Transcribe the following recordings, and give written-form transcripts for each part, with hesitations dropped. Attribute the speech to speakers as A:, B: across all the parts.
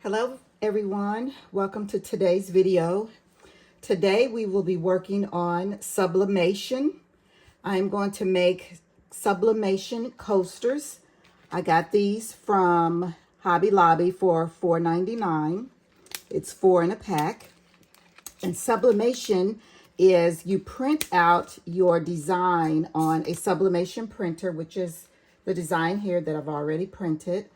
A: Hello everyone, welcome to today's video. Today we will be working on sublimation. I'm going to make sublimation coasters. I got these from Hobby Lobby for $4.99. It's 4 in a pack. And sublimation is you print out your design on a sublimation printer, which is the design here that I've already printed.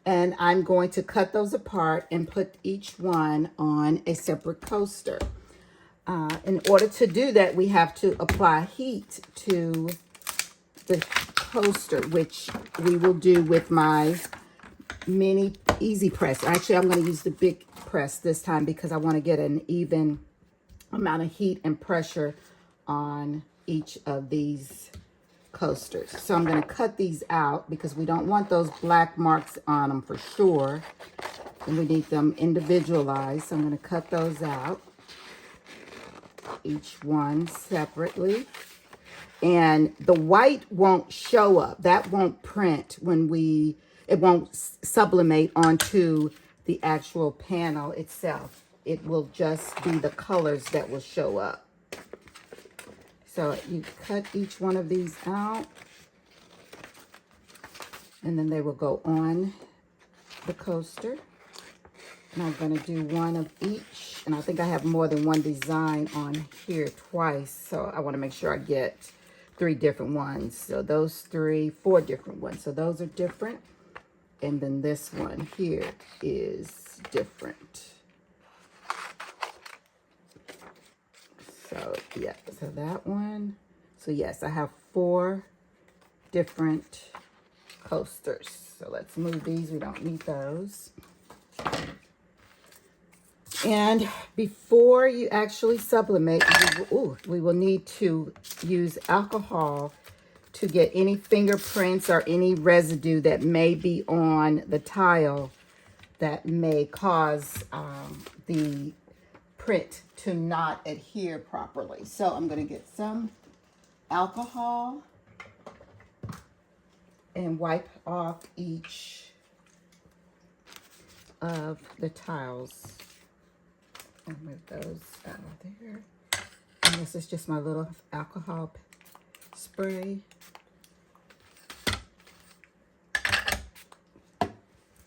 A: And I'm going to cut those apart and put each one on a separate coaster. In order to do that, we have to apply heat to the coaster, which we will do with my mini Easy Press. Actually, I'm going to use the big press this time because I want to get an even amount of heat and pressure on each of these coasters. So I'm going to cut these out because we don't want those black marks on them for sure. And we need them individualized. So I'm going to cut those out, each one separately. And the white won't show up. That won't print when it won't sublimate onto the actual panel itself. It will just be the colors that will show up. So you cut each one of these out, and then they will go on the coaster. And I'm going to do one of each, and I think I have more than one design on here twice, so I want to make sure I get 3 different ones. So those 4 different ones. So those are different, and then this one here is different. So, yeah, so that one. So, yes, I have 4 different coasters. So, let's move these. We don't need those. And before you actually sublimate, we will need to use alcohol to get any fingerprints or any residue that may be on the tile that may cause the print to not adhere properly. So I'm going to get some alcohol and wipe off each of the tiles. And move those out of there. And this is just my little alcohol spray.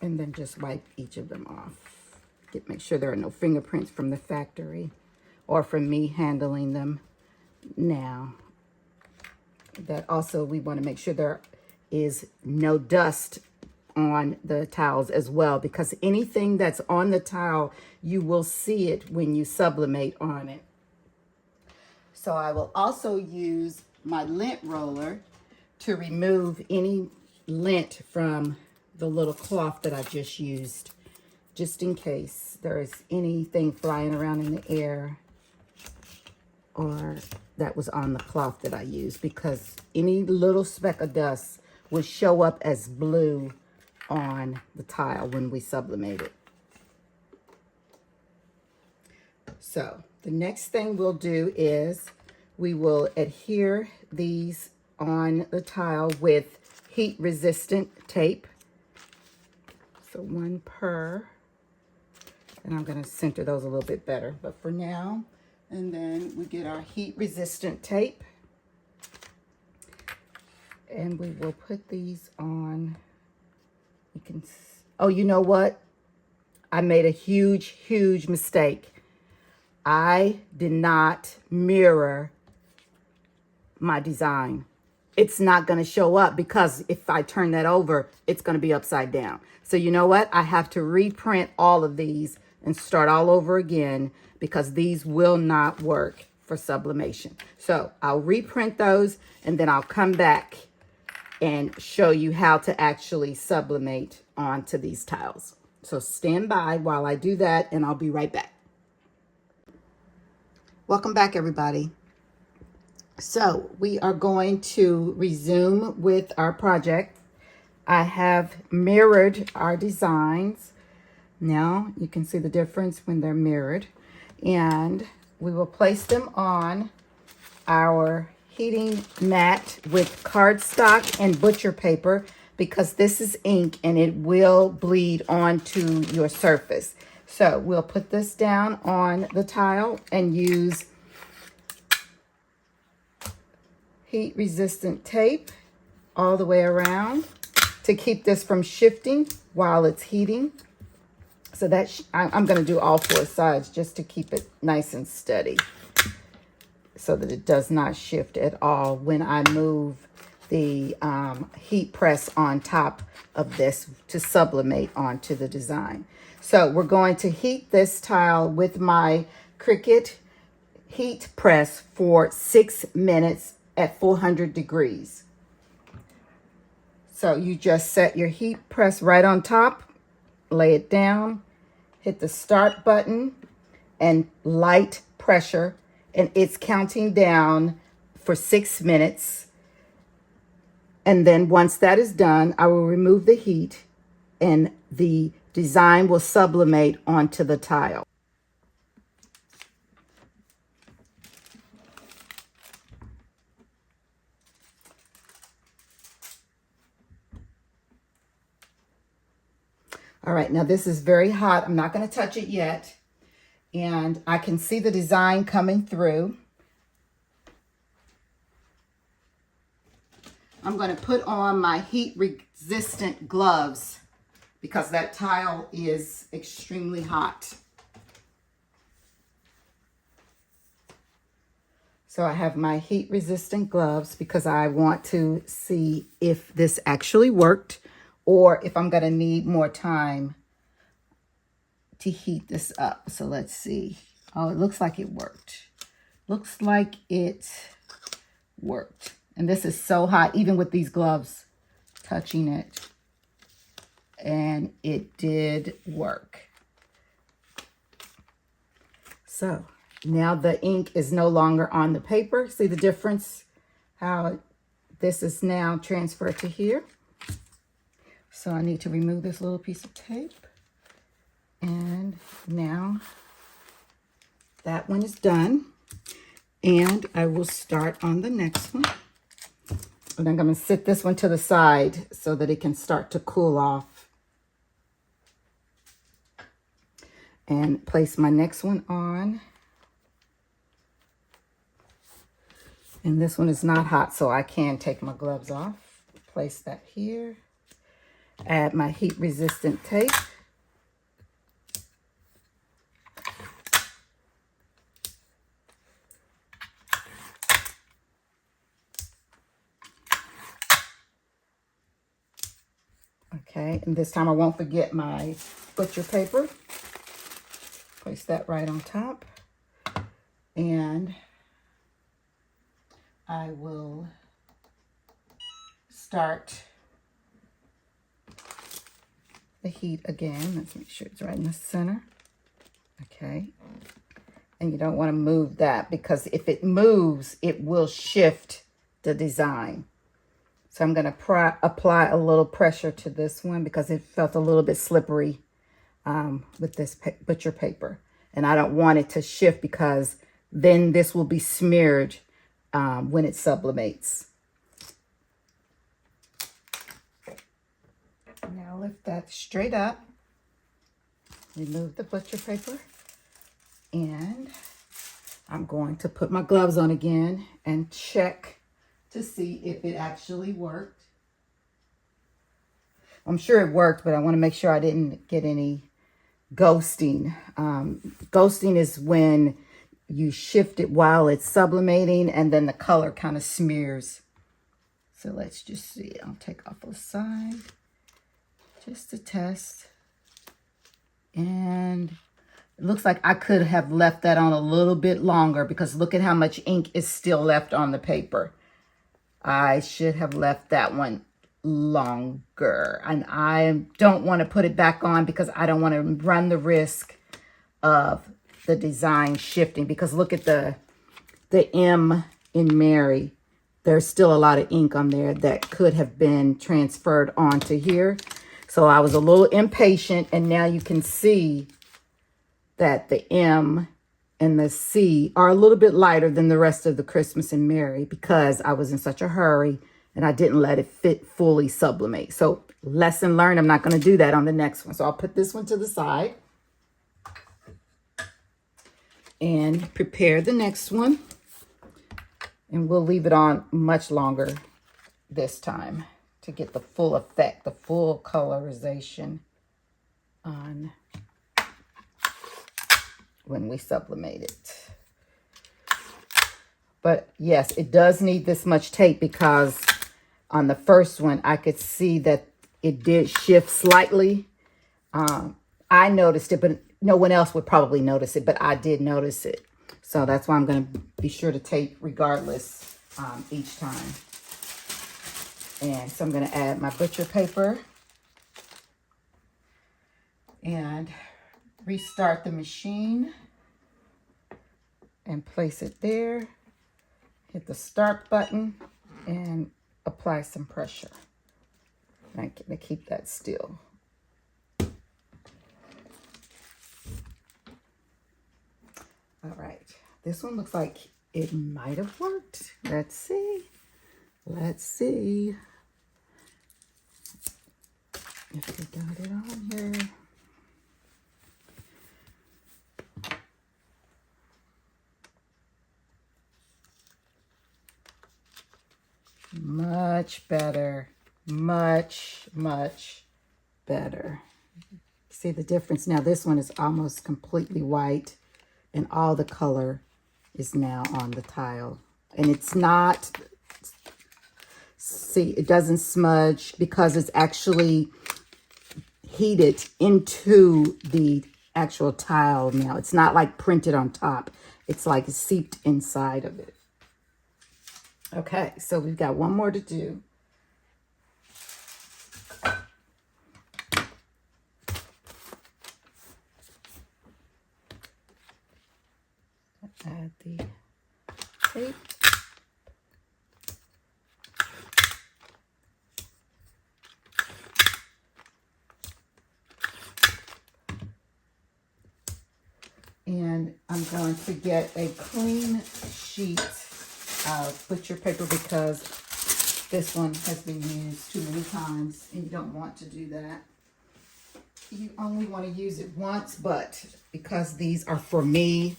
A: And then just wipe each of them off. Make sure there are no fingerprints from the factory or from me handling them now. That also, we want to make sure there is no dust on the tiles as well, because anything that's on the tile, you will see it when you sublimate on it. So I will also use my lint roller to remove any lint from the little cloth that I just used, just in case there is anything flying around in the air or that was on the cloth that I used, because any little speck of dust will show up as blue on the tile when we sublimate it. So the next thing we'll do is we will adhere these on the tile with heat resistant tape. So 1 per. And I'm going to center those a little bit better, but for now. And then we get our heat resistant tape. And we will put these on. You can, oh, you know what? I made a huge mistake. I did not mirror my design. It's not going to show up because if I turn that over, it's going to be upside down. So you know what? I have to reprint all of these and start all over again because these will not work for sublimation. So I'll reprint those and then I'll come back and show you how to actually sublimate onto these tiles. So stand by while I do that and I'll be right back. Welcome back, everybody. So we are going to resume with our project. I have mirrored our designs. Now you can see the difference when they're mirrored. And we will place them on our heating mat with cardstock and butcher paper because this is ink and it will bleed onto your surface. So we'll put this down on the tile and use heat resistant tape all the way around to keep this from shifting while it's heating. So that I'm going to do all four sides just to keep it nice and steady so that it does not shift at all when I move the heat press on top of this to sublimate onto the design. So we're going to heat this tile with my Cricut heat press for 6 minutes at 400 degrees. So you just set your heat press right on top, lay it down, hit the start button and light pressure, and it's counting down for 6 minutes. And then once that is done, I will remove the heat and the design will sublimate onto the tile. All right, now this is very hot. I'm not going to touch it yet. And I can see the design coming through. I'm going to put on my heat resistant gloves because that tile is extremely hot. So I have my heat resistant gloves because I want to see if this actually worked or if I'm going to need more time to heat this up. So let's see. Oh, it looks like it worked. Looks like it worked. And this is so hot, even with these gloves touching it. And it did work. So now the ink is no longer on the paper. See the difference? How this is now transferred to here. So I need to remove this little piece of tape. And now that one is done. And I will start on the next one. And I'm going to sit this one to the side so that it can start to cool off. And place my next one on. And this one is not hot, so I can take my gloves off. Place that here. Add my heat resistant tape. Okay, and this time I won't forget my butcher paper. Place that right on top. And I will start the heat again. Let's make sure it's right in the center. Okay. And you don't want to move that because if it moves, it will shift the design. So I'm going to apply a little pressure to this one because it felt a little bit slippery with this butcher paper. And I don't want it to shift because then this will be smeared when it sublimates. Now lift that straight up. Remove the butcher paper. And I'm going to put my gloves on again and check to see if it actually worked. I'm sure it worked, but I want to make sure I didn't get any ghosting. Ghosting is when you shift it while it's sublimating and then the color kind of smears. So let's just see. I'll take off the side just to test. And it looks like I could have left that on a little bit longer because look at how much ink is still left on the paper. I should have left that one longer. And I don't want to put it back on because I don't want to run the risk of the design shifting. Because look at the M in Mary. There's still a lot of ink on there that could have been transferred onto here. So I was a little impatient. And now you can see that the M and the C are a little bit lighter than the rest of the Christmas and Mary because I was in such a hurry and I didn't let it fit fully sublimate. So lesson learned, I'm not going to do that on the next one. So I'll put this one to the side and prepare the next one. And we'll leave it on much longer this time to get the full effect, the full colorization on when we sublimate it. But yes, it does need this much tape because on the first one, I could see that it did shift slightly. I noticed it, but no one else would probably notice it, but I did notice it. So that's why I'm going to be sure to tape regardless each time. And so I'm going to add my butcher paper and restart the machine and place it there. Hit the start button and apply some pressure. I'm going to keep that still. All right, this one looks like it might have worked. Let's see. Let's see if we got it on here. Much better. Much, much better. See the difference? Now this one is almost completely white and all the color is now on the tile. And it's not, see, it doesn't smudge because it's actually heated into the actual tile now. It's not like printed on top. It's like seeped inside of it. Okay, so we've got one more to do. Add the tape. And I'm going to get a clean sheet of butcher paper because this one has been used too many times and you don't want to do that. You only want to use it once, but because these are for me,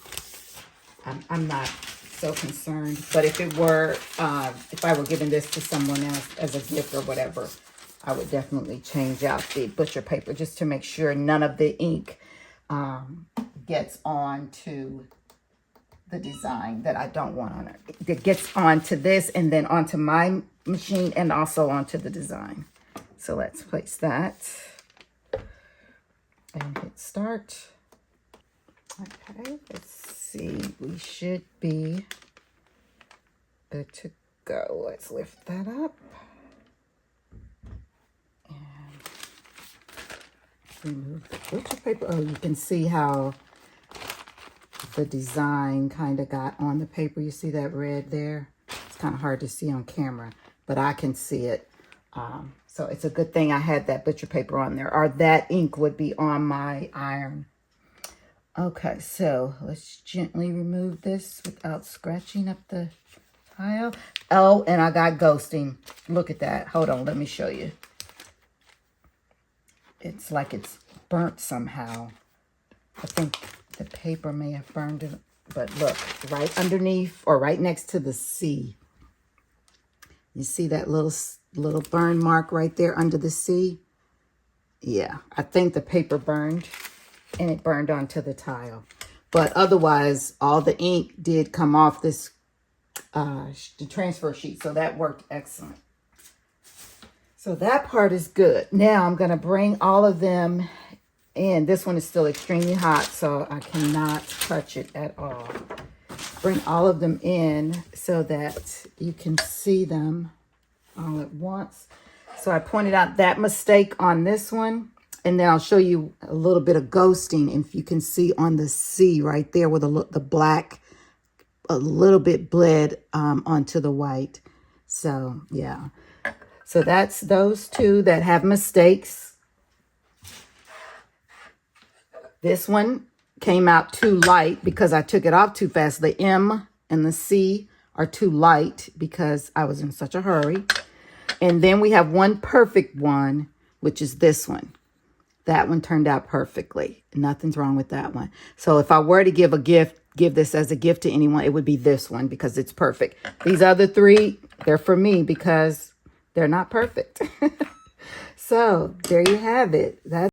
A: I'm not so concerned. But if it were, if I were giving this to someone else as a gift or whatever, I would definitely change out the butcher paper just to make sure none of the ink gets onto the design that I don't want on it. It gets onto this and then onto my machine and also onto the design. So let's place that and hit start. Okay, let's see. We should be good to go. Let's lift that up and remove the butcher paper. Oh, you can see how the design kind of got on the paper. You see that red there? It's kind of hard to see on camera, but I can see it. So it's a good thing I had that butcher paper on there, or that ink would be on my iron. Okay, so let's gently remove this without scratching up the tile. Oh, and I got ghosting. Look at that. Hold on, let me show you. It's like it's burnt somehow. I think the paper may have burned it, but look, right underneath or right next to the C. You see that little burn mark right there under the C? Yeah, I think the paper burned and it burned onto the tile. But otherwise, all the ink did come off this the transfer sheet, so that worked excellent. So that part is good. Now I'm going to bring all of them in. This one is still extremely hot, so I cannot touch it at all. Bring all of them in so that you can see them all at once. So I pointed out that mistake on this one, and then I'll show you a little bit of ghosting. And if you can see on the C right there where the black a little bit bled onto the white. So yeah, so that's those two that have mistakes. This one came out too light because I took it off too fast. The M and the C are too light because I was in such a hurry. And then we have one perfect one, which is this one. That one turned out perfectly. Nothing's wrong with that one. So if I were to give a gift, give this as a gift to anyone, it would be this one because it's perfect. These other three, they're for me because they're not perfect. So there you have it. That's